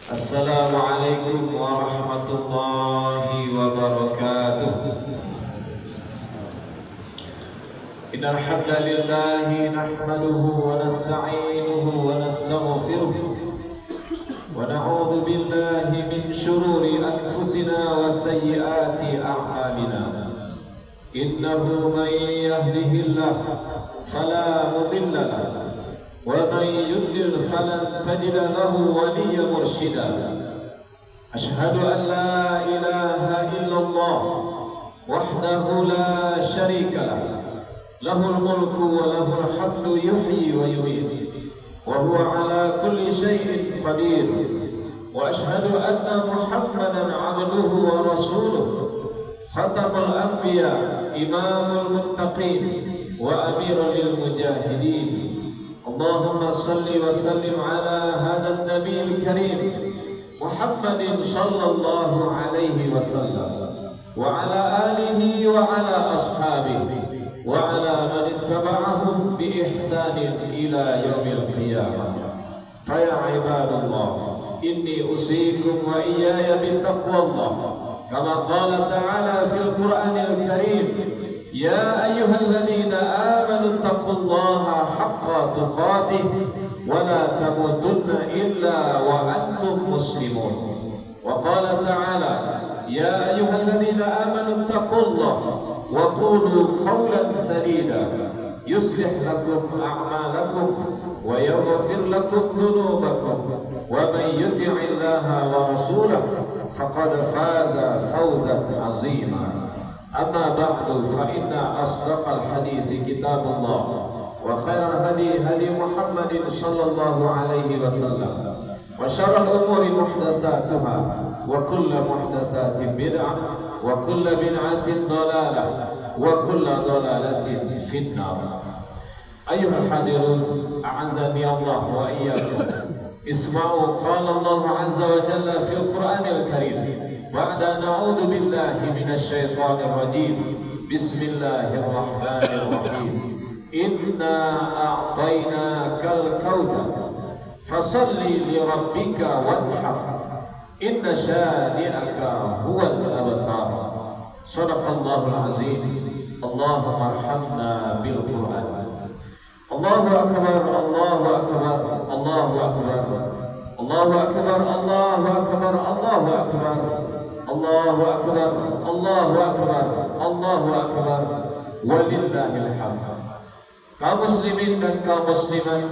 Assalamualaikum warahmatullahi wabarakatuh. Innal hamdalillahi nahmaduhu wa nasta'inuhu wa nastaghfiruh wa na'udzu billahi min shururi anfusina wa sayyiati a'malina. Innahu man yahdihillahu fala mudilla lahu ومن يضلل فلن تجد له وليا مرشدا. أشهد أن لا إله إلا الله وحده لا شريك له، له الملك وله الحمد يحيي ويميت وهو على كل شيء قدير. وأشهد أن محمدا عبده ورسوله، ختم الأنبياء، إمام المتقين، وأمير للمجاهدين. اللهم صل وسلم على هذا النبي الكريم محمد صلى الله عليه وسلم وعلى آله وعلى أصحابه وعلى من اتبعهم بإحسان إلى يوم القيامة. فيا عباد الله، إني أوصيكم وإياي بتقوى الله كما قال تعالى في القرآن الكريم: يا أيها الذين آمنوا اتقوا الله حق تقاته ولا تموتن إلا وأنتم مسلمون. وقال تعالى: يا أيها الذين آمنوا اتقوا الله وقولوا قولا سديدا يصلح لكم أعمالكم ويغفر لكم ذنوبكم ومن يطع الله ورسوله فقد فاز فوزا عظيما. أما بعد، فإن أصدق الحديث كتاب الله، وخير الهدي هدي محمد صلى الله عليه وسلم، وشر الأمور محدثاتها، وكل محدثات بدعة، وكل بدعة ضلالة، وكل ضلالة في النار. أيها الحاضرون، أعزني الله وإياكم، اسمعوا قال الله عز وجل في القرآن الكريم بعد نعوذ بالله من الشيطان الرجيم: بسم الله الرحمن الرحيم. إنا أعطيناك الكوثر فصل لربك وانحر إن شانئك هو الأبتر. صدق الله العظيم. اللهم ارحمنا بالقرآن. الله أكبر، الله أكبر، الله أكبر، الله أكبر، الله أكبر، الله أكبر، الله أكبر، الله أكبر، الله أكبر, walillahil hamd. Kaum muslimin dan kaum muslimat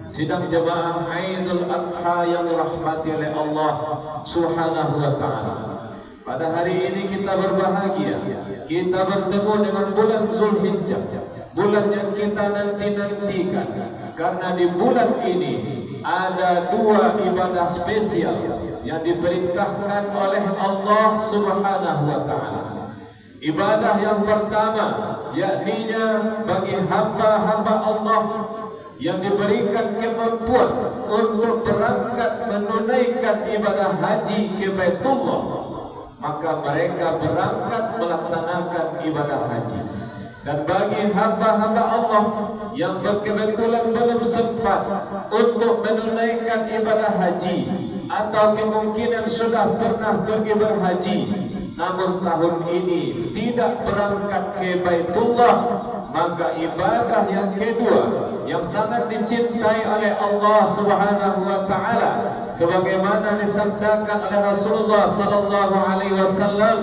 sidang jemaah Aidul Adha yang dirahmati oleh Allah Subhanahu wa taala. Pada hari ini kita berbahagia, kita bertemu dengan bulan Zulhijjah, bulan yang kita nanti-nantikan, karena di bulan ini ada dua ibadah spesial yang diperintahkan oleh Allah Subhanahu wa taala. Ibadah yang pertama, yakninya bagi hamba-hamba Allah yang diberikan kemampuan untuk berangkat menunaikan ibadah haji ke Baitullah, maka mereka berangkat melaksanakan ibadah haji. Dan bagi hamba-hamba Allah yang berkebetulan belum sempat untuk menunaikan ibadah haji, atau kemungkinan sudah pernah pergi berhaji namun tahun ini tidak berangkat ke Baitullah, maka ibadah yang kedua yang sangat dicintai oleh Allah Subhanahu wa taala, sebagaimana disabdakan oleh Rasulullah sallallahu alaihi wasallam: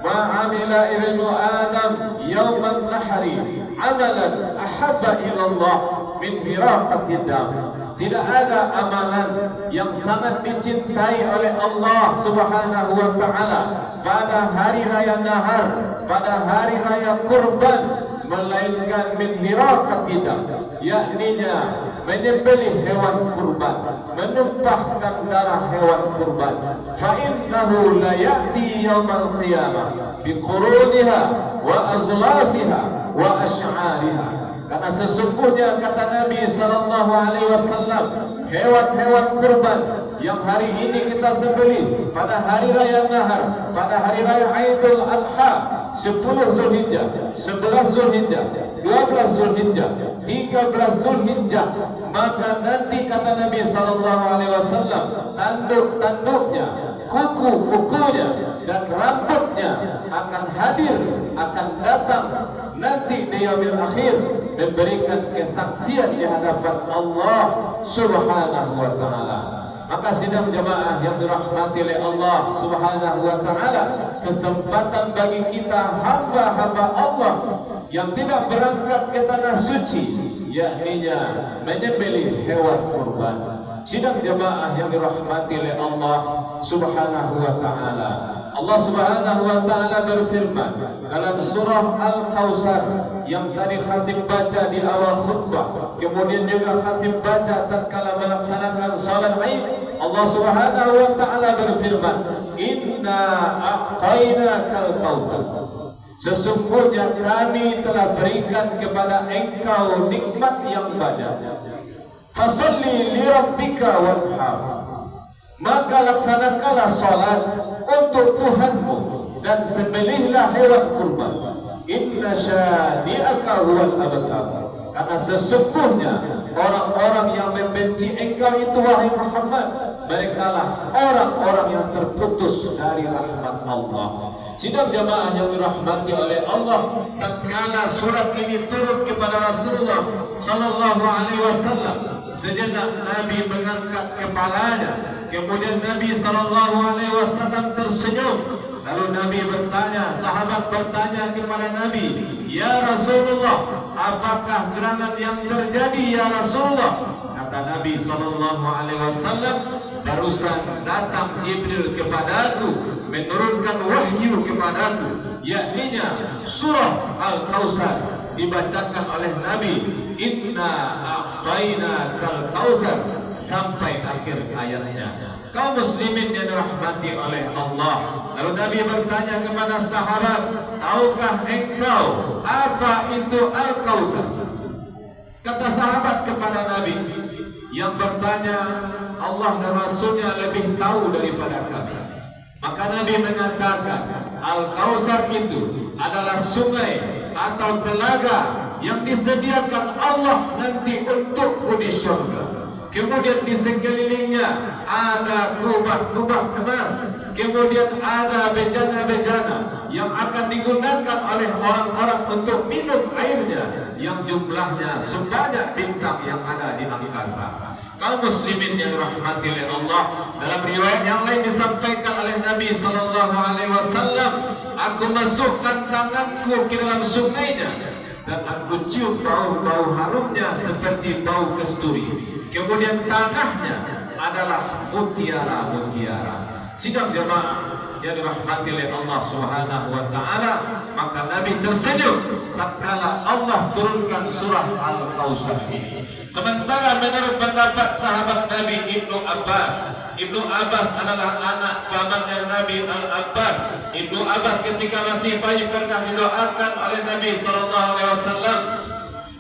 "Ma 'amila ibnu Adam yauman nahri 'amalan ahabba ila Allah min hiraqatid dam." Tidak ada amalan yang sangat dicintai oleh Allah Subhanahu wa taala pada hari raya nahar, pada hari raya kurban, melainkan min hiraqatid dam, yakninya menyembelih hewan kurban, menumpahkan darah hewan kurban. Fa innahu la ya'ti yaumal qiyamah biquruniha wa azlafiha wa asy'ariha. Karena sesungguhnya kata Nabi sallallahu alaihi wasallam, hewan-hewan kurban yang hari ini kita sembelih pada hari raya nahar, pada hari raya Aidul Adha, 10 Zulhijjah, 11 Zulhijjah, 12 Zulhijjah, 13 Zulhijjah, maka nanti kata Nabi sallallahu alaihi wasallam, tanduk-tanduknya, kuku-kukunya dan rambutnya akan hadir, akan datang nanti di yaumil akhir memberikan kesaksian di hadapan Allah Subhanahu wa taala. Maka sidang jamaah yang dirahmati oleh Allah Subhanahu wa taala, kesempatan bagi kita hamba-hamba Allah yang tidak berangkat ke tanah suci, yakni menyembelih hewan kurban. Sidang jamaah yang dirahmati oleh Allah Subhanahu wa taala. Allah Subhanahu wa taala berfirman dalam surah Al-Kautsar yang tadi khatib baca di awal khutbah, kemudian juga khatib baca tatkala melaksanakan salat Id. Allah Subhanahu wa taala berfirman, "Inna a'tainakal kautsar." Sesungguhnya kami telah berikan kepada engkau nikmat yang banyak. Fasalli li rabbika wanhar. Maka laksanakanlah salat untuk Tuhanmu dan sembelihlah hewan kurban. Inna syani'aka huwal abtar. Karena sesungguhnya orang-orang yang membenci engkau itu wahai Muhammad, merekalah orang-orang yang terputus dari rahmat Allah. Sidang jamaah yang dirahmati oleh Allah, tatkala surat ini turun kepada Rasulullah sallallahu alaihi wasallam, sejenak Nabi mengangkat kepalanya, kemudian Nabi sallallahu alaihi wasallam tersenyum. Lalu Nabi bertanya, sahabat bertanya kepada Nabi, "Ya Rasulullah, apakah gerangan yang terjadi ya Rasulullah?" Kata Nabi sallallahu alaihi wasallam, "Barusan datang Jibril kepadaku, menurunkan wahyu kepadaku, yakninya surah Al-Kautsar." Dibacakan oleh Nabi, "Inna a'tainakal kautsar" sampai akhir ayatnya. Kaum muslimin yang dirahmati oleh Allah. Lalu Nabi bertanya kepada sahabat, "Tahukah engkau apa itu Al-Kautsar?" Kata sahabat kepada Nabi, yang bertanya, "Allah dan Rasulnya lebih tahu daripada kami." Maka Nabi mengatakan, Al-Kautsar itu adalah sungai atau telaga yang disediakan Allah nanti untukku di surga. Kemudian di sekelilingnya ada kubah-kubah emas, kemudian ada bejana-bejana yang akan digunakan oleh orang-orang untuk minum airnya, yang jumlahnya sebanyak bintang yang ada di angkasa. Kaum muslimin yang dirahmati oleh Allah, dalam riwayat yang lain disampaikan oleh Nabi sallallahu alaihi wasallam, "Aku masukkan tanganku ke dalam sungainya dan aku cium bau-bau harumnya seperti bau kasturi. Kemudian tanahnya adalah mutiara-mutiara." Sidang jemaah yang dirahmati oleh Allah Subhanahu wa taala, maka Nabi tersenyum tatkala Allah turunkan surah Al-Kautsar ini. Sementara menurut pendapat sahabat Nabi Ibnu Abbas adalah anak pamannya Nabi Al-Abbas. Ibnu Abbas ketika masih bayi pernah didoakan oleh Nabi sallallahu alaihi wasallam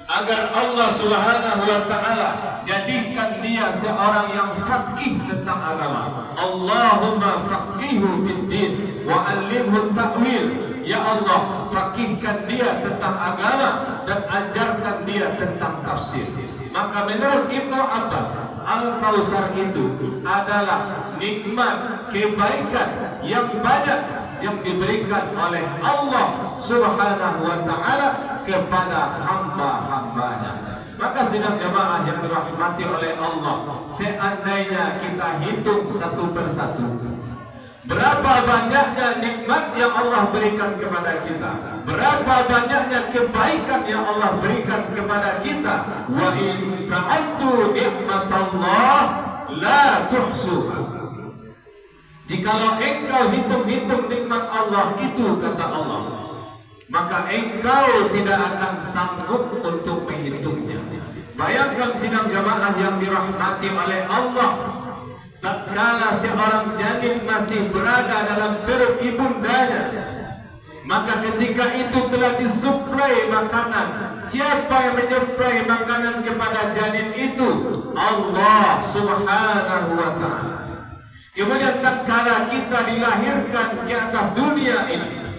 agar Allah Subhanahu wa taala jadikan dia seorang yang faqih tentang agama. Allahumma faqihhu fid din wa 'allimhu ta'wil. Ya Allah, faqihkan dia tentang agama dan ajarkan dia tentang tafsir. Maka menurut Ibnu Abbas, Al-Kautsar itu adalah nikmat kebaikan yang banyak yang diberikan oleh Allah Subhanahu wa taala kepada hamba-hambanya. Maka sidang jemaah yang dirahmati oleh Allah, seandainya kita hitung satu persatu, berapa banyaknya nikmat yang Allah berikan kepada kita, berapa banyaknya kebaikan yang Allah berikan kepada kita. Wa in ta'uddu ni'matallah la tuhsuha. Jikalau engkau hitung-hitung nikmat Allah itu, kata Allah, maka engkau tidak akan sanggup untuk menghitungnya. Bayangkan sidang jamaah yang dirahmati oleh Allah, tatkala seorang janin masih berada dalam perut ibundanya, maka ketika itu telah disuplai makanan. Siapa yang menyuplai makanan kepada janin itu? Allah Subhanahu wa ta'ala. Kemudian tatkala kita dilahirkan ke atas dunia ini,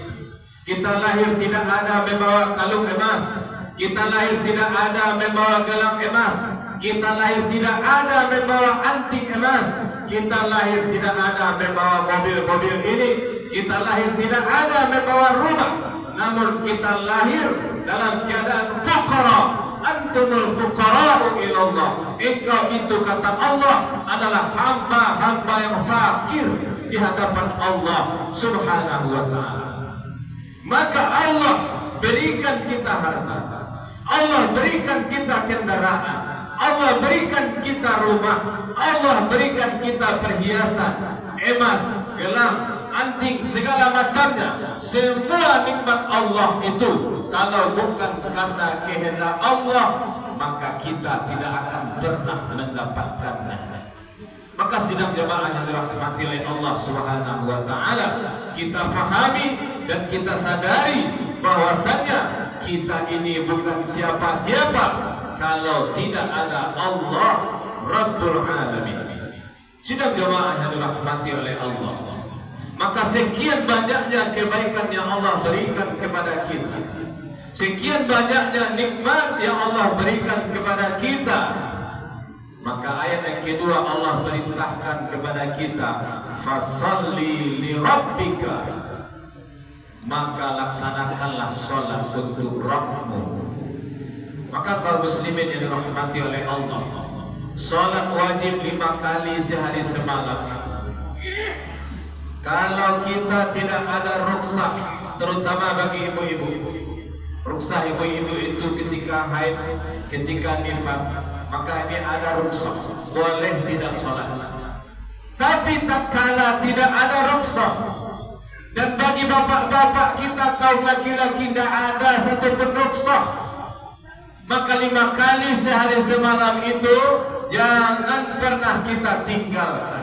Kita lahir tidak ada membawa kalung emas. Kita lahir tidak ada membawa gelang emas. Kita lahir tidak ada membawa anting emas. Kita lahir tidak ada membawa mobil-mobil ini. Kita lahir tidak ada membawa rumah. Namun kita lahir dalam keadaan fuqara. Antumul fuqara'u ilallah. Engkau itu kata Allah adalah hamba-hamba yang fakir di hadapan Allah Subhanahu wa ta'ala. Maka Allah berikan kita harta, Allah berikan kita kendaraan, Allah berikan kita rumah, Allah berikan kita perhiasan, emas, gelang, anting, segala macamnya. Semua nikmat Allah itu kalau bukan karena kehendak Allah, maka kita tidak akan pernah mendapatkannya. Maka sidang jemaah yang dirahmati oleh Allah Subhanahu wa ta'ala, kita pahami dan kita sadari bahwasanya kita ini bukan siapa-siapa kalau tidak ada Allah Rabbul Alamin. Sidang jemaah yang dirahmati oleh Allah, maka sekian banyaknya kebaikan yang Allah berikan kepada kita, sekian banyaknya nikmat yang Allah berikan kepada kita. Maka ayat yang kedua Allah perintahkan kepada kita, fasalli li rabbika, maka laksanakanlah sholat untuk Rabbmu. Maka kaum muslimin yang dirahmati oleh Allah, sholat wajib 5 kali sehari semalam. Kalau kita tidak ada rukhsah, terutama bagi ibu-ibu, rukhsah ibu-ibu itu ketika haid, ketika nifas, maka ini ada rukhsah, boleh tidak sholat. Tapi tak kala tidak ada rukhsah, dan bagi bapak-bapak kita kaum laki-laki tidak ada satu pun rukhsah, maka 5 kali sehari semalam itu jangan pernah kita tinggalkan.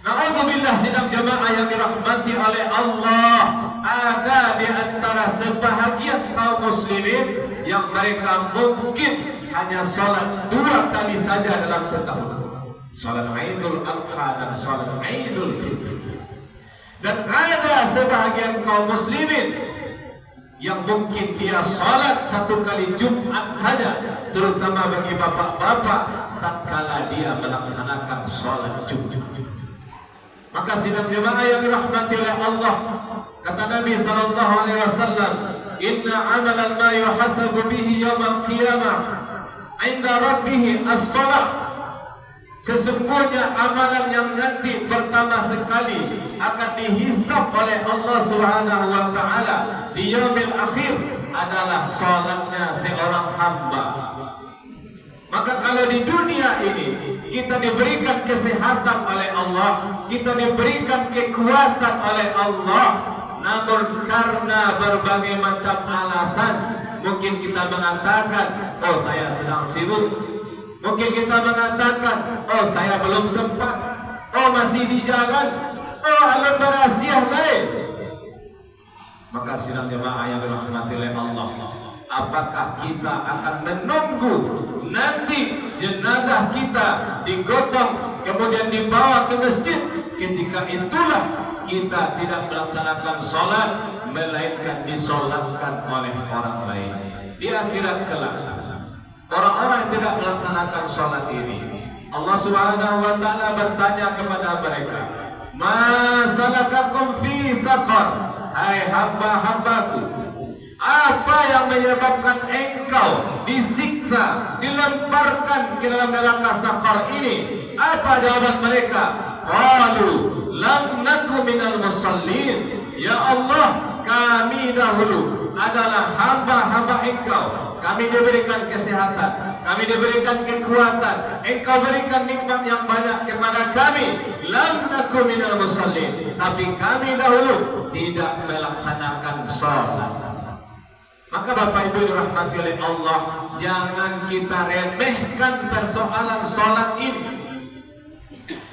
Na'udzubillah sidang jamaah yang dirahmati oleh Allah, ada di antara sebahagian kaum muslimin yang mereka mungkin hanya sholat 2 kali saja dalam setahun, sholat Idul Adha dan sholat Idul Fitri. Dan ada sebahagian kaum muslimin yang mungkin dia sholat 1 kali Jumat saja, terutama bagi bapak-bapak tatkala dia melaksanakan sholat Jumat. Maka sidang jemaah yang dirahmati oleh Allah, kata Nabi sallallahu alaihi wasallam, inna amalan ma yuhasabu bihi yaumil qiyamah 'inda rabbih as-shalah. Sesungguhnya amalan yang nanti pertama sekali akan dihisab oleh Allah Subhanahu wa taala di yaumil akhir adalah salatnya seorang hamba. Maka kalau di dunia ini kita diberikan kesehatan oleh Allah, kita diberikan kekuatan oleh Allah, namun karena berbagai macam alasan, mungkin kita mengatakan, oh saya sedang sibuk, mungkin kita mengatakan, oh saya belum sempat, oh masih di jalan, oh alam berasiah lain. Maka sidang jemaah yang dirahmati oleh Allah, apakah kita akan menunggu nanti jenazah kita digotong kemudian dibawa ke masjid? Ketika itulah kita tidak melaksanakan sholat, melainkan disolatkan oleh orang lain. Di akhirat kelak, orang-orang yang tidak melaksanakan sholat ini, Allah Subhanahu wa ta'ala bertanya kepada mereka, ma salakakum fi saqar? Hai hamba-hambaku, apa yang menyebabkan engkau disiksa, dilemparkan ke dalam neraka Saqar ini? Apa jawaban mereka? Qalu lam naku minal musallin. Ya Allah, kami dahulu adalah hamba-hamba engkau. Kami diberikan kesehatan, kami diberikan kekuatan, engkau berikan nikmat yang banyak kepada kami. Lam naku minal musallin, tapi kami dahulu tidak melaksanakan sholat. Maka Bapak Ibu dirahmati oleh Allah, jangan kita remehkan persoalan sholat ini.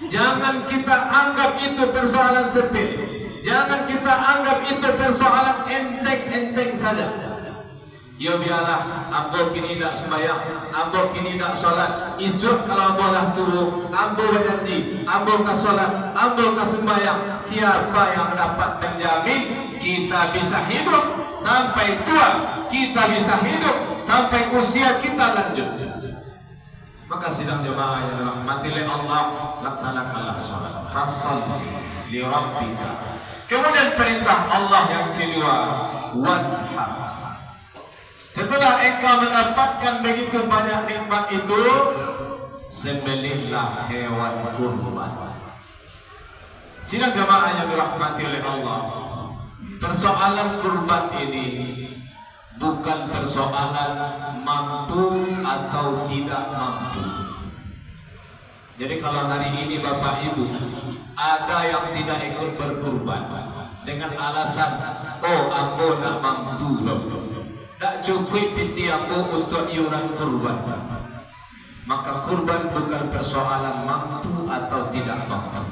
Jangan kita anggap itu persoalan sepele. Jangan kita anggap itu persoalan enteng-enteng saja. Ya biarlah, ambo kini tidak sembahyang, ambo kini tidak sholat. Esok kalau ambo lah turun, ambo berjanji, ambo ke sholat, ambo ke sembahyang. Siapa yang dapat menjamin kita bisa hidup sampai tua, kita bisa hidup sampai usia kita lanjut. Maka sidang jemaah yang dirahmati oleh Allah, laksanakanlah salat. Fasholli li rabbika. Kemudian perintah Allah yang kedua, wanhar. Setelah engkau mendapatkan begitu banyak nikmat itu, sembelihlah hewan kurban. Sidang jemaah yang dirahmati oleh Allah, persoalan kurban ini bukan persoalan mampu atau tidak mampu. Jadi kalau hari ini Bapak Ibu ada yang tidak ikut berkurban dengan alasan, oh aku nak mampu loh, tak cukup piti aku untuk iuran kurban, maka kurban bukan persoalan mampu atau tidak mampu.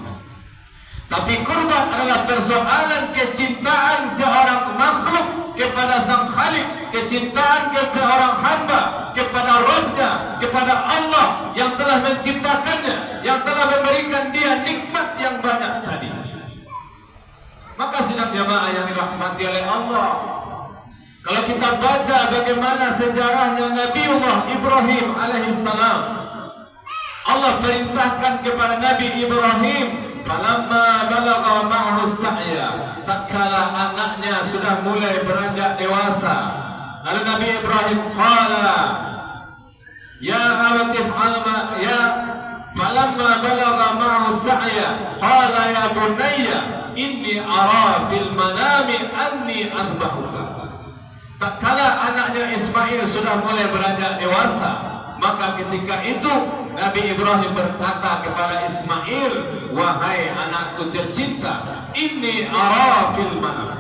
Tapi kurban adalah persoalan kecintaan seorang makhluk kepada sang Khalik, kecintaan ke seorang hamba kepada Rabbnya, kepada Allah yang telah menciptakannya, yang telah memberikan dia nikmat yang banyak tadi. Maka sidang jamaah yang dirahmati oleh Allah, kalau kita baca bagaimana sejarahnya Nabiullah Ibrahim alaihissalam, Allah perintahkan kepada Nabi Ibrahim, falamma balagha ma'ahu sa'ya, tatkala anaknya sudah mulai beranjak dewasa, lalu Nabi Ibrahim qala ya abati if'al ma ya falamma balagha ma'ahu sa'ya qala ya bunayya inni ara fil manami anni adbahuka. Tatkala anaknya Ismail sudah mulai beranjak dewasa, maka ketika itu Nabi Ibrahim berkata kepada Ismail, wahai anakku tercinta, inni ara fil manam,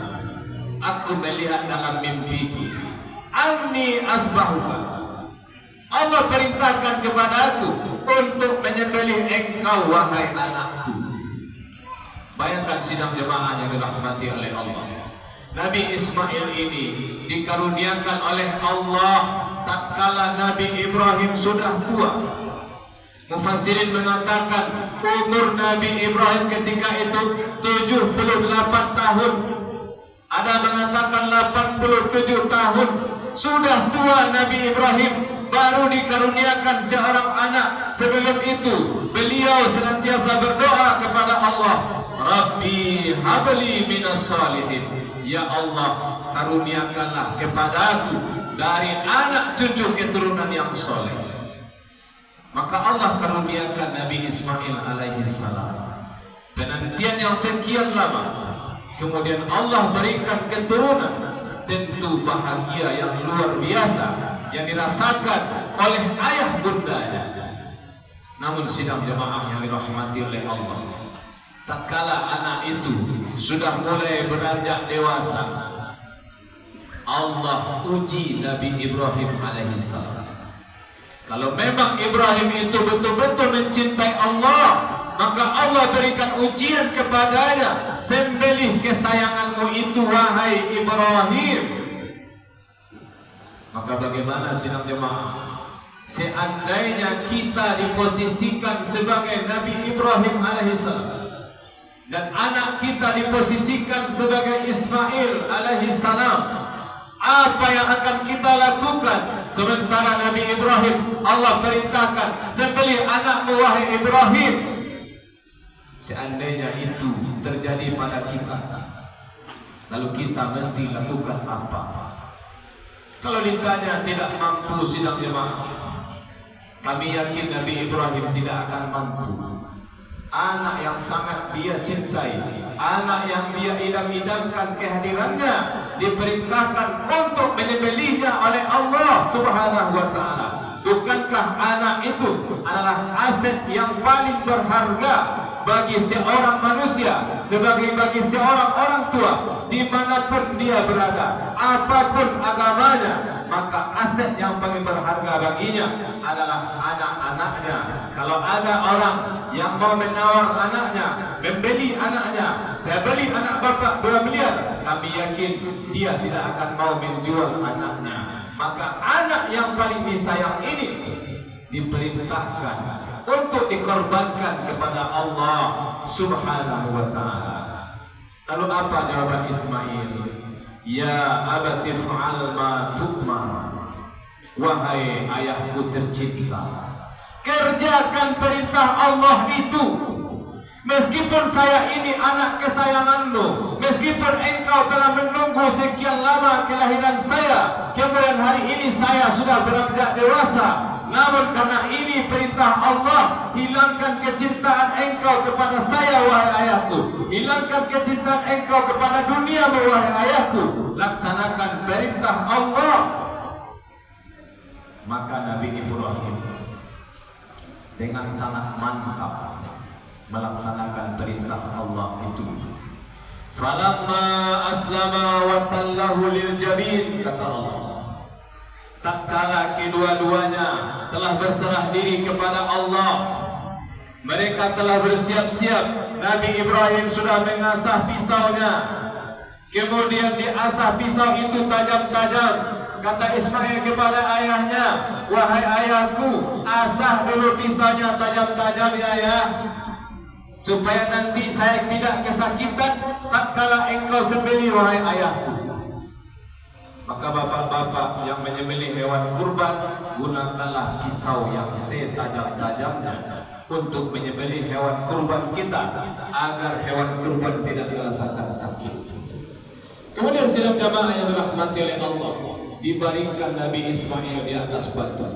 aku melihat dalam mimpiku, anni azbahuka, Allah perintahkan kepadaku untuk menyembelih engkau wahai anakku. Bayangkan sidang jemaah yang dirahmati oleh Allah, Nabi Ismail ini dikaruniakan oleh Allah tatkala Nabi Ibrahim sudah tua. Mufassirin mengatakan umur Nabi Ibrahim ketika itu 78 tahun. Ada mengatakan 87 tahun. Sudah tua Nabi Ibrahim, baru dikaruniakan seorang anak. Sebelum itu beliau senantiasa berdoa kepada Allah, Rabbi habli minas salihin, ya Allah karuniakanlah kepadaku dari anak cucu keturunan yang soleh. Maka Allah karuniakan Nabi Ismail alaihissalam penantian yang sekian lama, kemudian Allah berikan keturunan. Tentu bahagia yang luar biasa yang dirasakan oleh ayah bundanya. Namun sidang jemaah yang dirahmati oleh Allah, tatkala anak itu sudah mulai beranjak dewasa, Allah uji Nabi Ibrahim alaihissalam. Kalau memang Ibrahim itu betul-betul mencintai Allah, maka Allah berikan ujian kepadanya, sembelih kesayanganmu itu wahai Ibrahim. Maka bagaimana sidang jemaah, seandainya kita diposisikan sebagai Nabi Ibrahim alaihissalam dan anak kita diposisikan sebagai Ismail alaihissalam, apa yang akan kita lakukan? Sementara Nabi Ibrahim Allah perintahkan, sembelih anakmu wahai Ibrahim. Seandainya itu terjadi pada kita, lalu kita mesti lakukan apa? Kalau ditanya tidak mampu, sidang jemaah, kami yakin Nabi Ibrahim tidak akan mampu. Anak yang sangat dia cintai, anak yang dia idam-idamkan kehadirannya, diperintahkan untuk menyembelihnya oleh Allah Subhanahu wa ta'ala. Bukankah anak itu adalah aset yang paling berharga bagi seorang manusia, bagi seorang orang tua, dimanapun dia berada, apapun agamanya, maka aset yang paling berharga baginya adalah anak-anaknya. Kalau ada orang yang mau menawar anaknya, membeli anaknya, saya beli anak bapak 2 miliar, kami yakin dia tidak akan mau menjual anaknya. Maka anak yang paling disayang ini diperintahkan untuk dikorbankan kepada Allah Subhanahu wa ta'ala. Lalu apa jawaban Ismail? Ya abati fa'al ma tu'mar. Wahai ayahku tercinta, kerjakan perintah Allah itu. Meskipun saya ini anak kesayanganmu, meskipun engkau telah menunggu sekian lama kelahiran saya, kemudian hari ini saya sudah beranjak dewasa, namun karena ini perintah Allah, hilangkan kecintaan engkau kepada saya wahai ayahku, hilangkan kecintaan engkau kepada dunia wahai ayahku, laksanakan perintah Allah. Maka Nabi Ibrahim dengan sangat mantap melaksanakan perintah Allah itu. Falamma aslama wa tallahu lil jabin, kata Allah, tatkala kedua-duanya telah berserah diri kepada Allah, mereka telah bersiap-siap. Nabi Ibrahim sudah mengasah pisaunya, kemudian diasah pisau itu tajam-tajam. Kata Ismail kepada ayahnya, wahai ayahku, asah dulu pisaunya tajam-tajam ya ayah, supaya nanti saya tidak kesakitan tatkala engkau sembelih wahai ayahku. Maka bapak-bapak yang menyembelih hewan kurban, gunakanlah pisau yang setajam-tajamnya untuk menyembelih hewan kurban kita, agar hewan kurban tidak merasakan sakit. Kemudian sidang jamaah yang dirahmati oleh Allah, dibaringkan Nabi Ismail di atas batu,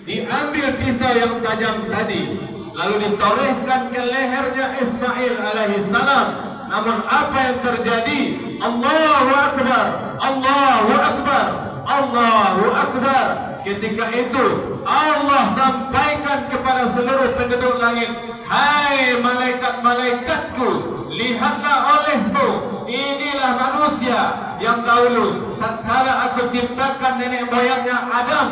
diambil pisau yang tajam tadi, lalu ditorehkan ke lehernya Ismail alaihissalam. Namun apa yang terjadi? Allahu Akbar, Allahu Akbar, Allahu Akbar. Ketika itu Allah sampaikan kepada seluruh penduduk langit, hai malaikat-malaikatku, lihatlah olehmu, inilah manusia yang dahulu tatkala aku ciptakan nenek moyangnya Adam.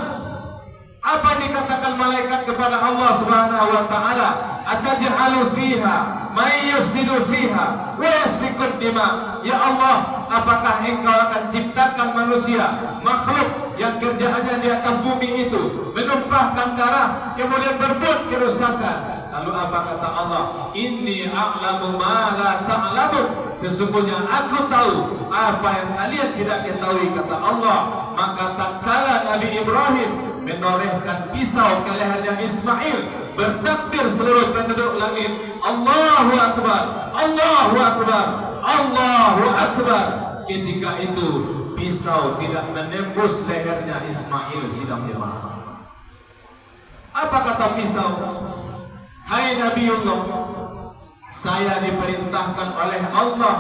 Apa dikatakan malaikat kepada Allah Subhanahu wa taala? Ataj'alu fiha may yufsidu fiha wa yasfiku dima. Ya Allah, apakah engkau akan ciptakan manusia, makhluk yang kerjaannya di atas bumi itu menumpahkan darah kemudian berbuat kerusakan? Lalu apa kata Allah? Inni a'lamu ma la ta'lamun. Sesungguhnya aku tahu apa yang kalian tidak ketahui, kata Allah. Maka tatkala Nabi Ibrahim menorehkan pisau ke lehernya Ismail, bertakbir seluruh penduduk langit, Allahu Akbar, Allahu Akbar, Allahu Akbar. Ketika itu pisau tidak menembus lehernya Ismail. Sidang jemaah, apa kata pisau? Hai Nabiullah, saya diperintahkan oleh Allah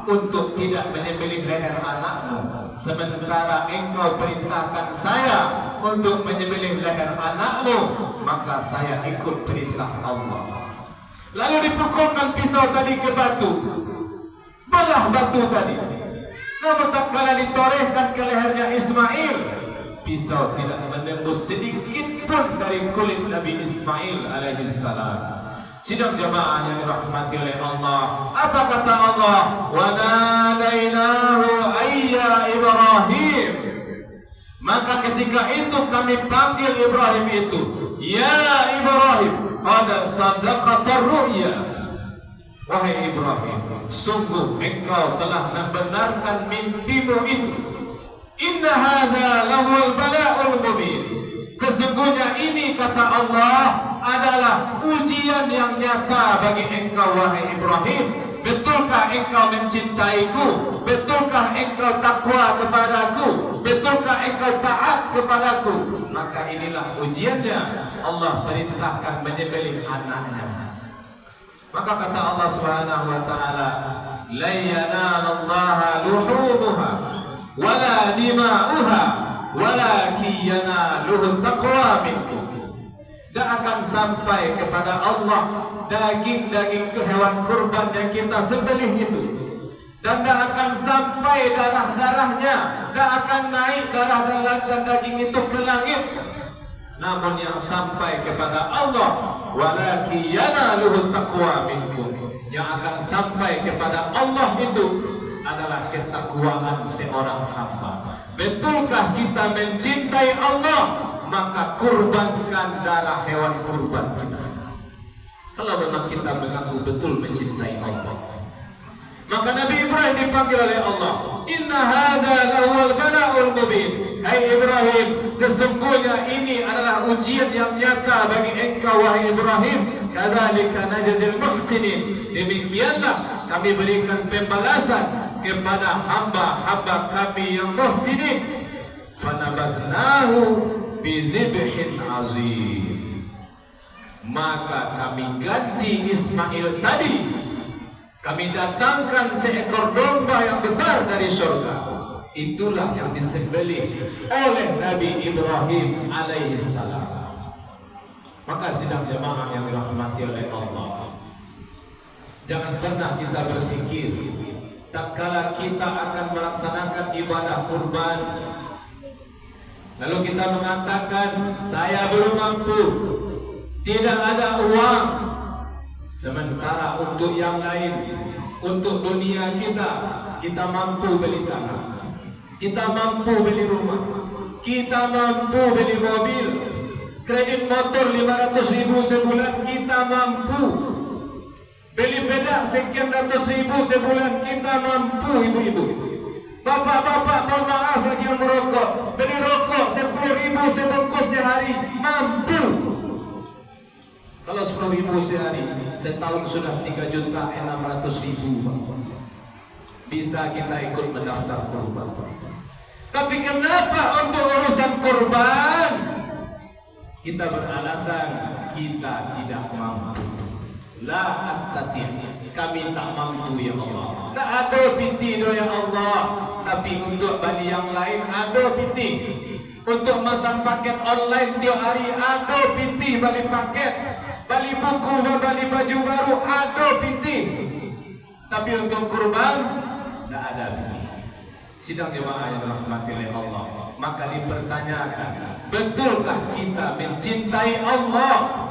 untuk tidak menyembelih leher anakmu, sementara engkau perintahkan saya untuk menyembelih leher anakmu, maka saya ikut perintah Allah. Lalu dipukulkan pisau tadi ke batu, belah batu tadi. Namun tatkala ditorehkan ke lehernya Ismail, pisau tidak menembus sedikit pun dari kulit Nabi Ismail alaihissalam. Sidang jamaah yang dirahmati oleh Allah, apa kata Allah? Wa nadainahu ayya Ibrahim. Maka ketika itu kami panggil Ibrahim itu, ya Ibrahim, qad sadaqatar ru'ya. Wahai Ibrahim, sungguh engkau telah membenarkan mimpimu itu. Inna hadza lahul bala'ul mubin. Sesungguhnya ini, kata Allah, adalah ujian yang nyata bagi engkau wahai Ibrahim. Betulkah engkau mencintaiku? Betulkah engkau takwa kepadaku? Betulkah engkau taat kepadaku? Maka inilah ujiannya. Allah perintahkan menyembelih anaknya. Maka kata Allah Subhanahu wa taala, la yanalallaha luhumuha wala dima'uha walakin yanaluhu taqwa minkum. Dan akan sampai kepada Allah daging-daging hewan kurban yang kita sembelih itu, dan tidak akan sampai darah-darahnya, tidak akan naik darah dan daging itu ke langit. Namun yang sampai kepada Allah, walakin yanaluhu taqwa minkum, yang akan sampai kepada Allah itu adalah ketakwaan seorang hamba. Betulkah kita mencintai Allah? Maka kurbankan darah hewan kurban kita. Kalau memang kita mengaku betul mencintai Allah, Maka Nabi Ibrahim dipanggil oleh Allah. Inna hadza lahuwal bala'ul mubin. Hai Ibrahim, sesungguhnya ini adalah ujian yang nyata bagi engkau wahai Ibrahim. Kadzalika najzil muhsinin. Demikianlah kami berikan pembalasan kepada hamba-hamba kami yang muhsinin. Fanabaznahu bidzibhin azim. Maka kami ganti Ismail tadi, kami datangkan seekor domba yang besar dari surga. Itulah yang disembelih oleh Nabi Ibrahim alaihissalam. Maka sidang jemaah yang dirahmati oleh Allah, jangan pernah kita berpikir tak kala kita akan melaksanakan ibadah kurban, lalu kita mengatakan saya belum mampu, tidak ada uang. Sementara untuk yang lain, untuk dunia kita mampu beli tanah, kita mampu beli rumah, kita mampu beli mobil, kredit motor 500.000 sebulan kita mampu, beli bedak sekian ratus ribu sebulan kita mampu. Ibu-ibu, bapak-bapak, mohon maaf bagi yang merokok, beli rokok 10.000 sebungkus sehari mampu. Kalau 10.000 sehari, setahun sudah 3.600.000. Bisa kita ikut mendaftar kurban. Tapi kenapa untuk urusan kurban kita beralasan kita tidak mampu? La astati, kami tak mampu ya Allah. Tak ada piti do ya Allah. Tapi untuk bagi yang lain ada piti. Untuk masang paket online tiap hari ada piti bagi paket, beli buku, beli baju baru ada piti. Tapi untuk kurban tak ada piti. Sidang jemaah yang dirahmati oleh Allah, maka dipertanyakan, betulkah kita mencintai Allah?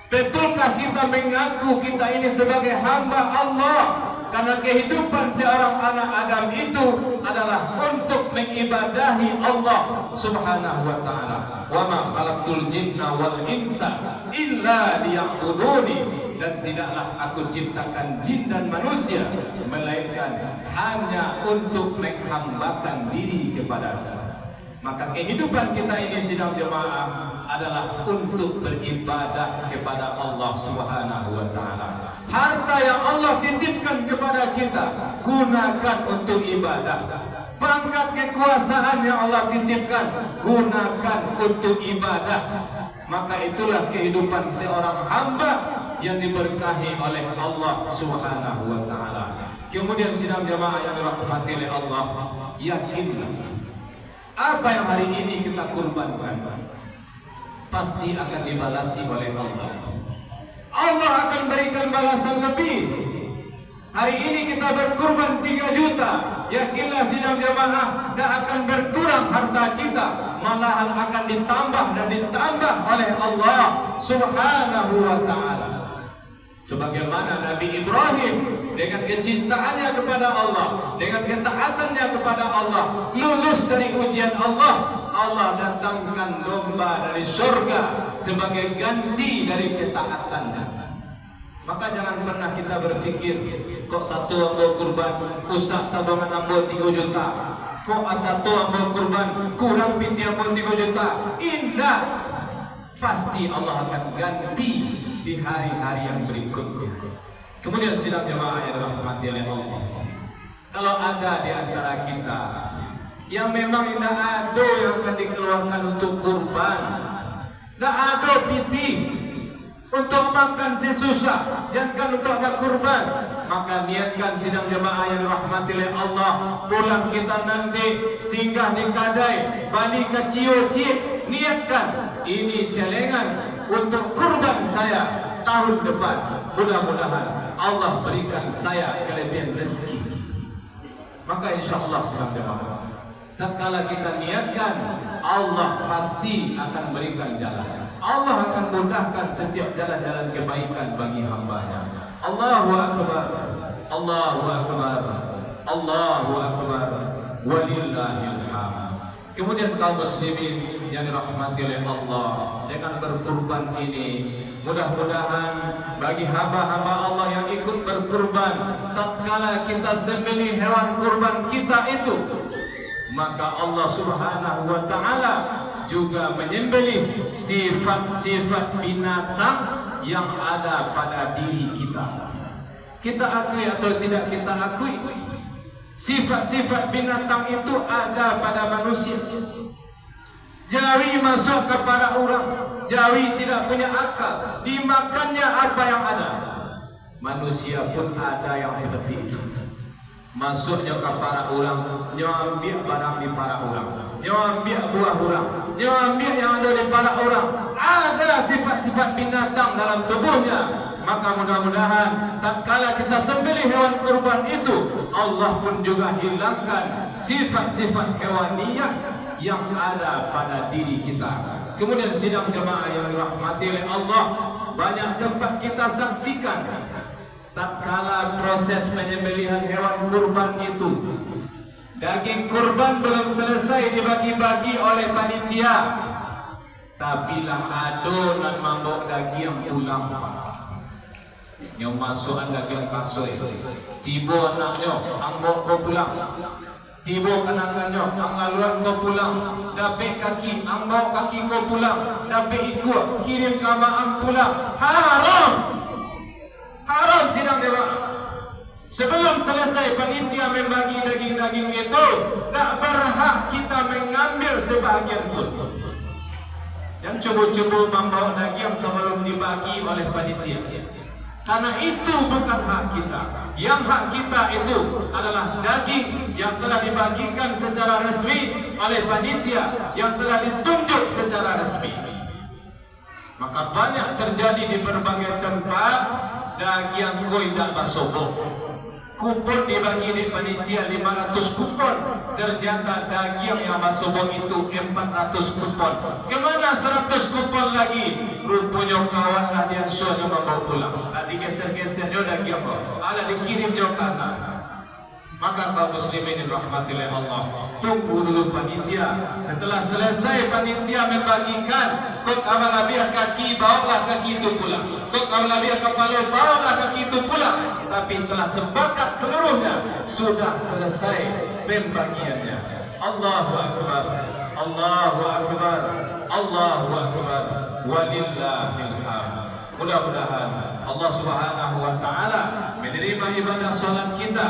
Betulkah kita mengaku kita ini sebagai hamba Allah? Karena kehidupan seorang anak Adam itu adalah untuk mengibadahi Allah Subhanahu wa ta'ala. Wa ma khalaqtul jinna wal insa illa liya'buduni. Dan tidaklah aku ciptakan jin dan manusia melainkan hanya untuk menghambakan diri kepada-Ku. Maka kehidupan kita ini sidang jemaah adalah untuk beribadah kepada Allah Subhanahu wa ta'ala. Harta yang Allah titipkan kepada kita gunakan untuk ibadah. Pangkat kekuasaan yang Allah titipkan gunakan untuk ibadah. Maka itulah kehidupan seorang hamba yang diberkahi oleh Allah Subhanahu wa ta'ala. Kemudian sidang jemaah yang dirahmati oleh Allah, yakinlah apa yang hari ini kita kurbankan pasti akan dibalasi oleh Allah. Allah akan berikan balasan lebih. Hari ini kita berkurban 3 juta, yakinlah sidang jemaah tidak akan berkurang harta kita, malahan akan ditambah dan ditambah oleh Allah Subhanahu wa ta'ala. Sebagaimana Nabi Ibrahim dengan kecintaannya kepada Allah, dengan ketaatannya kepada Allah, lulus dari ujian Allah, Allah datangkan domba dari surga sebagai ganti dari ketaatannya. Maka jangan pernah kita berpikir, kok satu ambil kurban, usah tabungan ambil 3 juta, kok satu ambil kurban, kurang pinti ambil 3 juta. Indah, pasti Allah akan ganti di hari-hari yang berikutnya. Kemudian sidang jemaah yang dirahmati oleh Allah, kalau ada di antara kita yang memang tidak ada yang akan dikeluarkan untuk kurban, tidak ada piti untuk makan sesusah, jangan untuk ada kurban, maka niatkan sidang jemaah yang dirahmati oleh Allah, pulang kita nanti singgah di Kadai, balik ke Cio-Cie, niatkan ini celengan untuk kurban saya tahun depan. Mudah-mudahan Allah berikan saya kelebihan rezeki. Maka insya Allah sidang jemaah, tatkala kita niatkan, Allah pasti akan berikan jalan. Allah akan mudahkan setiap jalan-jalan kebaikan bagi hamba-Nya. Allahu akbar, Allahu akbar, Allahu akbar, walillahil hamd. Kemudian kaum muslimin yang dirahmati oleh Allah, dengan berkurban ini Mudah-mudahan bagi hamba-hamba Allah yang ikut berkurban, tatkala kita sembelih hewan kurban kita itu, maka Allah Subhanahu wa taala juga menyembelih sifat-sifat binatang yang ada pada diri kita. Kita akui atau tidak kita akui, sifat-sifat binatang itu ada pada manusia. Jawi masuk kepada orang, jawi tidak punya akal, dimakannya apa yang ada. Manusia pun ada yang seperti itu. Masuknya ke para orang, nyambil barang di para orang, nyambil buah orang, nyambil yang ada di para orang. Ada sifat-sifat binatang dalam tubuhnya. Maka mudah-mudahan tatkala kita sembelih hewan kurban itu, Allah pun juga hilangkan sifat-sifat hewaniyah yang ada pada diri kita. Kemudian sidang jemaah yang dirahmati oleh Allah, banyak tempat kita saksikan tatkala proses penyembelihan hewan kurban itu, daging kurban belum selesai dibagi-bagi oleh panitia, tapilah adonan mambok daging yang pulang yang masuk daging kasoi, tiba anaknya ambok kau pulang, tiba kanakannya ang laluan kau pulang, dapik kaki ambok kaki kau pulang, dapik ikut kirim ke maam pulang. Haram, haram sidang dewa. Sebelum selesai panitia membagi daging-daging itu, tak berhak kita mengambil sebahagian pun. Dan cuba-cuba membawa daging sebelum dibagi oleh panitia, karena itu bukan hak kita. Yang hak kita itu adalah daging yang telah dibagikan secara resmi oleh panitia, yang telah ditunjuk secara resmi. Maka banyak terjadi di berbagai tempat daging koi tak basobok. Kupon dibagi di panitia 500 kupon, ternyata daging yang basobok itu 400 kupon. Kemana 100 kupon lagi? Rupanya kawan lah yang suruh membawa pulang. Tak digeser-geser jo daging apa? Ala dikirim jo kanan. Maka kaum muslimin dirahmati oleh Allah, tunggu dulu panitia. Setelah selesai panitia membagikan, kok awal biar kaki, bawalah kaki itu pulang. Kok awal biar kepala, bawalah kaki itu pulang. Tapi telah sepakat seluruhnya, sudah selesai pembagiannya. Allahu Akbar, Allahu Akbar, Allahu Akbar, walillahil hamd. Mudah-mudahan Allah Subhanahu wa taala menerima ibadah salat kita,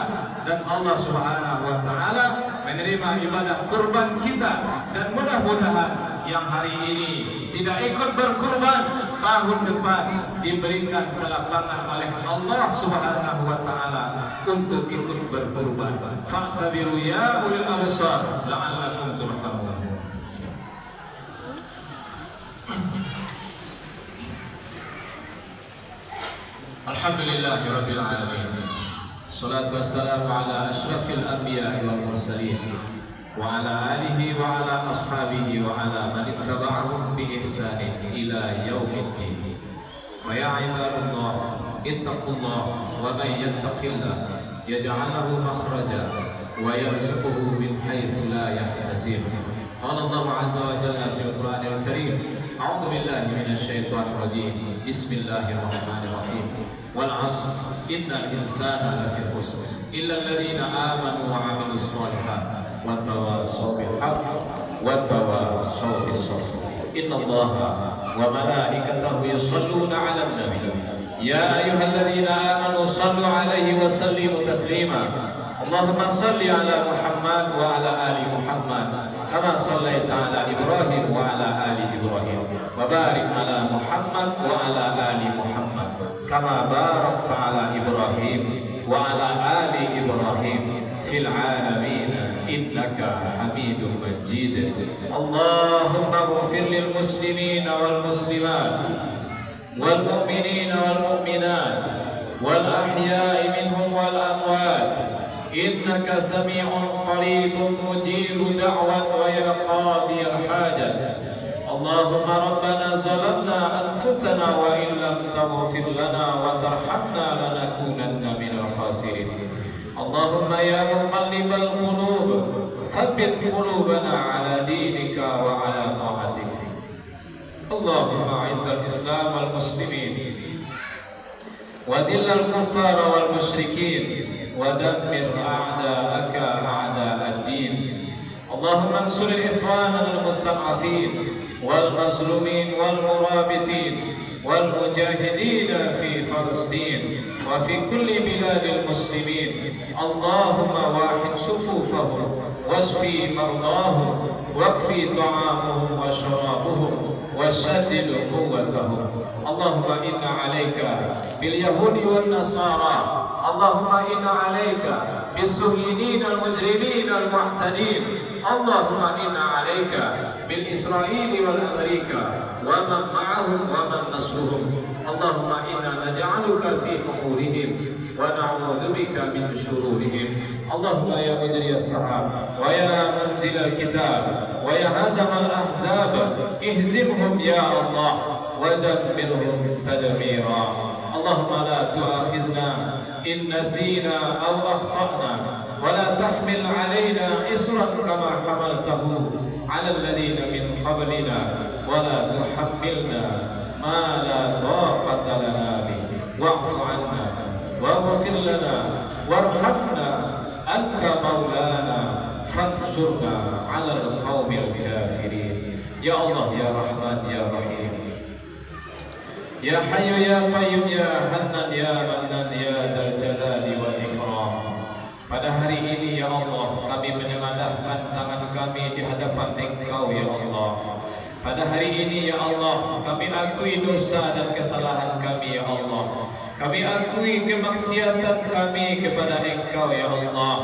dan Allah Subhanahu wa taala menerima ibadah kurban kita, dan mudah-mudahan yang hari ini tidak ikut berkurban, tahun depan diberikan kelapangan oleh Allah Subhanahu wa taala untuk ikut berkurban. Fa'tabiru ya ulil absar la'allakum turhamun. Alhamdulillahi rabbil alamin. Salatu wassalamu ala asyrafil anbiya'i wal mursalin wa ala alihi wa ala ashabihi wa ala man ittaba'ahum bi ihsanin ila yaumiddin. Wa ya ibadallah, ittaqullaha wa man yattaqillah yaj'al lahu makhraja wa yarzuquhu min haitsu la yahtasib. Qala Allah azza wa jalla fil Qur'anil Karim, a'udzu billahi minasy syaithanir rajim. Bismillahirrahmanirrahim. Wal 'asr innal insana lafi khusr illa alladziina aamanu wa 'amilus shalihaat wa tawassaw bil haqq wa tawassaw bis sabr. Innallaha wa malaikatahu yushalluuna 'alan nabiy ya ayyuhalladziina aamanu shallu 'alaihi wa sallimu taslima. Allahumma shalli 'ala Muhammad wa 'ala ali Muhammad kama shallaita 'ala Ibrahim wa 'ala ali Ibrahim wa barik 'ala Muhammad wa 'ala ali Muhammad kama barakta 'ala Ibrahim wa 'ala ali Ibrahim fil 'alamin innaka Hamidum Majid. Allahumma ighfir lil muslimina wal muslimat wal mu'minina wal mu'minat wal ahya'i minhum wal amwat innaka sami'un qaribun mujibu da'wat wa ya qadiyal hajat. Allahumma rabbana zalamna anfusana wa in lam taghfir lana wa tarhamna lanakunanna minal khasirin. Allahumma ya muqallibal qulub thabbit qulubana ala dinika wa ala ta'atik. اللهم أعز الإسلام والمسلمين وذل الكفار والمشركين ودمر أعداءك أعداء الدين. اللهم انصر إخواننا المستضعفين والمظلومين والمرابطين والمجاهدين في فلسطين وفي كل بلاد المسلمين. اللهم واحد صفوفهم واشفي مرضاهم واكفي طعامهم وشرابهم وشدد قوتهم. اللهم إنا عليك باليهود والنصارى، اللهم إنا عليك بالصهيونيين المجرمين المعتدين، اللهم إنا عليك بالإسرائيل والأمريكا ومن معهم ومن نصرهم. اللهم إنا نجعلك في أمورهم ونعوذ بك من شرورهم. اللهم يا مجري السحاب ويا منزل الكتاب ويا هزم الأحزاب اهزمهم يا الله ودمرهم تدميرا. اللهم لا تؤاخذنا إن نسينا أو أخطأنا ولا تحمل علينا إصرا كما حملته على الذين من قبلنا ولا تحملنا ما لا طاقة لنا به واعف عنا واغفر لنا وارحمنا أنت مولانا فانصرنا على القوم الكافرين. يا الله يا رحمن يا رحيم يا حي يا قيوم يا حنان يا منان يا ذا الجلال والإكرام. Pada hari ini ya Allah, kami menengadahkan tangan kami di hadapan Engkau ya Allah. Pada hari ini ya Allah, kami akui dosa dan kesalahan kami ya Allah. Kami akui kemaksiatan kami kepada Engkau ya Allah.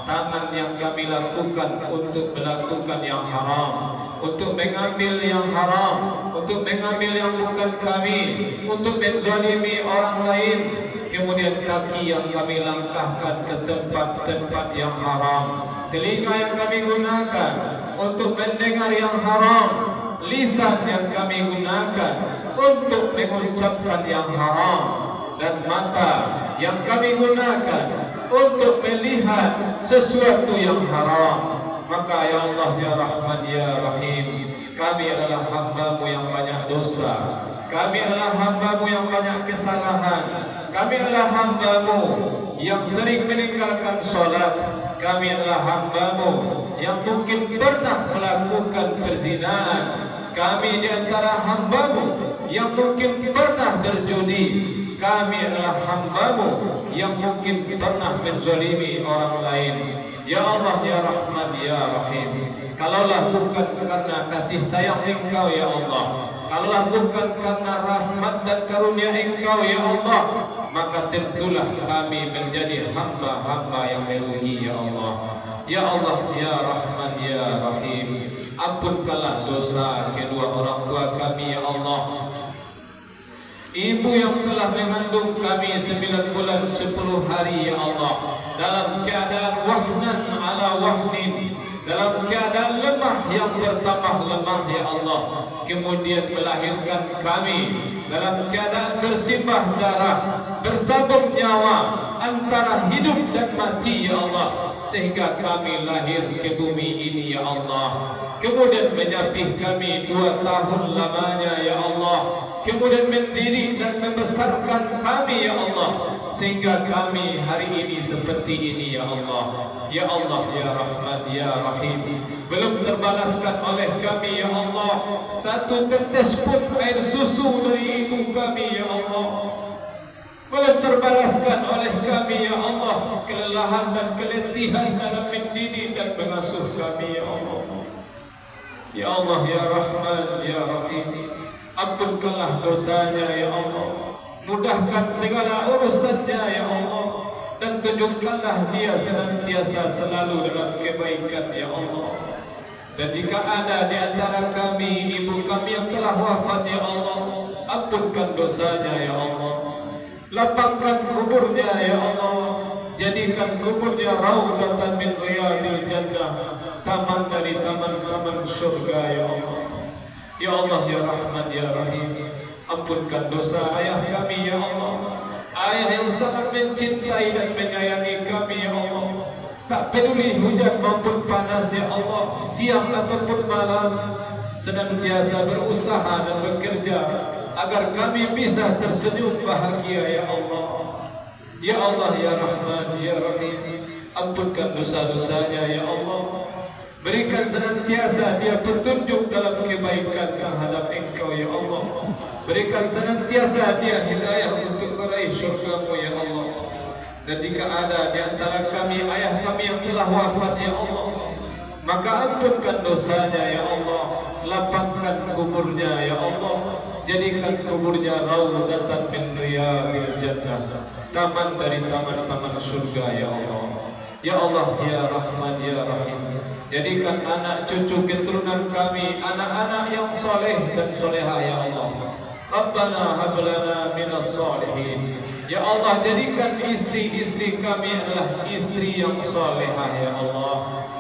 Tangan yang kami lakukan untuk melakukan yang haram, untuk mengambil yang haram, untuk mengambil yang bukan kami, untuk menzalimi orang lain. Kemudian kaki yang kami langkahkan ke tempat-tempat yang haram, telinga yang kami gunakan untuk mendengar yang haram, lisan yang kami gunakan untuk mengucapkan yang haram, dan mata yang kami gunakan untuk melihat sesuatu yang haram. Maka ya Allah ya Rahman ya Rahim, kami adalah hamba-Mu yang banyak dosa, kami adalah hamba-Mu yang banyak kesalahan, kami adalah hamba-Mu yang sering meninggalkan sholat, kami adalah hamba-Mu yang mungkin pernah melakukan perzinahan, kami di antara hamba-Mu yang mungkin pernah berjudi, kami adalah hamba-Mu yang mungkin pernah menzalimi orang lain. Ya Allah ya Rahman ya Rahim, kalaulah bukan karena kasih sayang Engkau ya Allah, kalaulah bukan karena rahmat dan karunia Engkau ya Allah, maka tentulah kami menjadi hamba-hamba yang merugi ya Allah. Ya Allah ya Rahman ya Rahim, ampunkanlah dosa kedua orang tua kami ya Allah. Ibu yang telah mengandung kami 9 bulan 10 hari ya Allah, dalam keadaan wahnan ala wahnin, dalam keadaan lemah yang bertambah lemah ya Allah, kemudian melahirkan kami dalam keadaan bersimbah darah, bersabung nyawa antara hidup dan mati ya Allah, sehingga kami lahir ke bumi ini ya Allah. Kemudian menyapih kami 2 tahun lamanya ya Allah, kemudian mendidik dan membesarkan kami ya Allah, sehingga kami hari ini seperti ini ya Allah. Ya Allah ya Rahman ya Rahim, belum terbalaskan oleh kami ya Allah satu tetes pun air susu dari ibu kami ya Allah. Belum terbalaskan oleh kami ya Allah kelelahan dan keletihan dalam mendidik dan mengasuh kami ya Allah. Ya Allah ya Rahman ya Rahim, ampunkanlah dosanya ya Allah, mudahkan segala urusannya ya Allah, dan tunjukkanlah dia senantiasa selalu dalam kebaikan ya Allah. Dan jika ada di antara kami ibu kami yang telah wafat ya Allah, ampunkan dosanya ya Allah, lapangkan kuburnya ya Allah, jadikan kuburnya raudhatan min riyadil jannah, taman dari taman-taman surga ya Allah. Ya Allah ya Rahman ya Rahim, ampunkan dosa ayah kami ya Allah, ayah yang sangat mencintai dan menyayangi kami ya Allah. Tak peduli hujan maupun panas ya Allah, siang ataupun malam, senantiasa berusaha dan bekerja agar kami bisa tersenyum bahagia ya Allah. Ya Allah ya Rahman ya Rahim, ampunkan dosa-dosanya ya Allah. Berikan senantiasa dia petunjuk dalam kebaikan terhadap Engkau ya Allah. Berikan senantiasa dia hidayah untuk meraih syurga-Mu ya Allah. Dan jika ada di antara kami ayah kami yang telah wafat ya Allah, maka ampunkan dosanya ya Allah. Lapangkan kuburnya ya Allah. Jadikan kuburnya raudhatan min riyadil jannah, taman dari taman-taman surga ya Allah. Ya Allah ya Rahman ya Rahim, jadikan anak cucu keturunan kami anak-anak yang soleh dan soleha ya Allah. Rabbana hab lana minas solihin. Ya Allah, jadikan istri-istri kami adalah istri yang solehah ya Allah.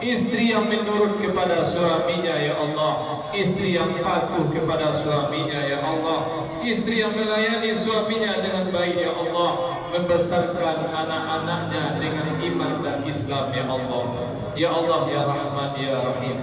Istri yang menurut kepada suaminya ya Allah. Istri yang patuh kepada suaminya ya Allah. Istri yang melayani suaminya dengan baik ya Allah. Membesarkan anak-anaknya dengan iman dan Islam ya Allah. Ya Allah ya Rahman ya Rahim,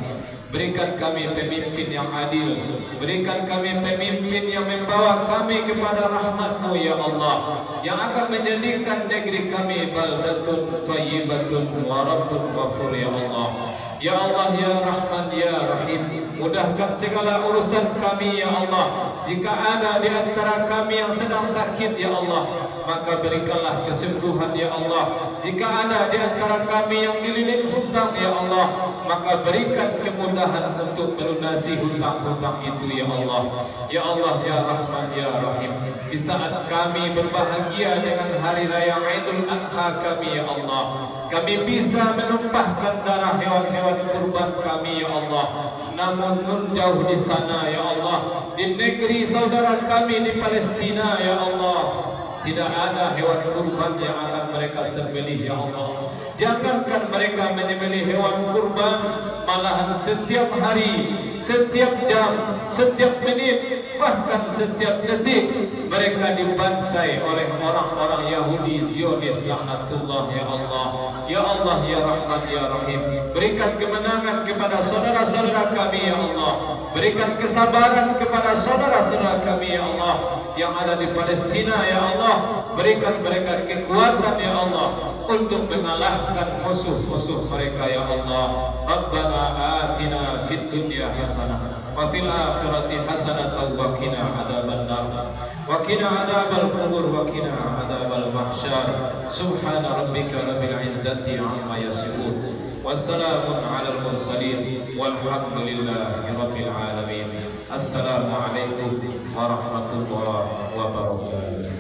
berikan kami pemimpin yang adil. Berikan kami pemimpin yang membawa kami kepada rahmat-Mu ya Allah, yang akan menjadikan negeri kami baldatun thayyibatun wa rabbun ghafur ya Allah. Ya Allah ya Rahman ya Rahim, mudahkan segala urusan kami ya Allah. Jika ada di antara kami yang sedang sakit ya Allah, maka berikanlah kesembuhan ya Allah. Jika ada di antara kami yang dililit hutang ya Allah, maka berikan kemudahan untuk melunasi hutang-hutang itu ya Allah. Ya Allah ya Rahman ya Rahim, di saat kami berbahagia dengan hari raya Idul Adha kami ya Allah, kami bisa menumpahkan darah hewan-hewan kurban kami ya Allah. Namun nun jauh di sana ya Allah, di negeri saudara kami di Palestina ya Allah, tidak ada hewan kurban yang akan mereka sembelih ya Allah. Jangankan mereka menyembelih hewan kurban, malahan setiap hari, setiap jam, setiap menit, bahkan setiap detik mereka dibantai oleh orang-orang Yahudi Zionis laknatullah ya Allah. Ya Allah ya Rahman ya Rahim, berikan kemenangan kepada saudara-saudara kami ya Allah. Berikan kesabaran kepada saudara-saudara kami ya Allah yang ada di Palestina ya Allah. Berikan mereka kekuatan ya Allah untuk mengalahkan musuh-musuh mereka ya Allah. Rabbana atina fid dunya hasanah wa fil akhirati hasanah wa qina adzabannar wa qina adzabal qubur wa qina adzabal mahsyar. Subhana rabbika rabbil izzati amma yasifun, wassalamun alal mursalin, walhamdulillahi rabbil alamin. Assalamualaikum warahmatullahi wabarakatuh.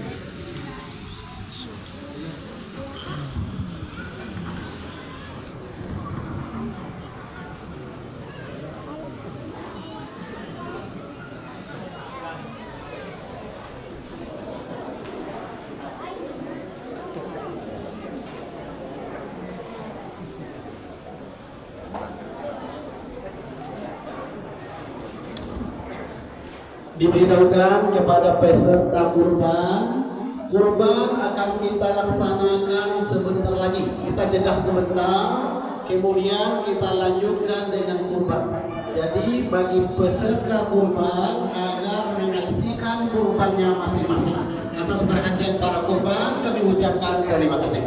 Diberitahukan kepada peserta kurban, kurban akan kita laksanakan sebentar lagi. Kita jeda sebentar, kemudian kita lanjutkan dengan kurban. Jadi bagi peserta kurban agar menyaksikan kurbannya masing-masing. Atas perhatian para kurban kami ucapkan terima kasih.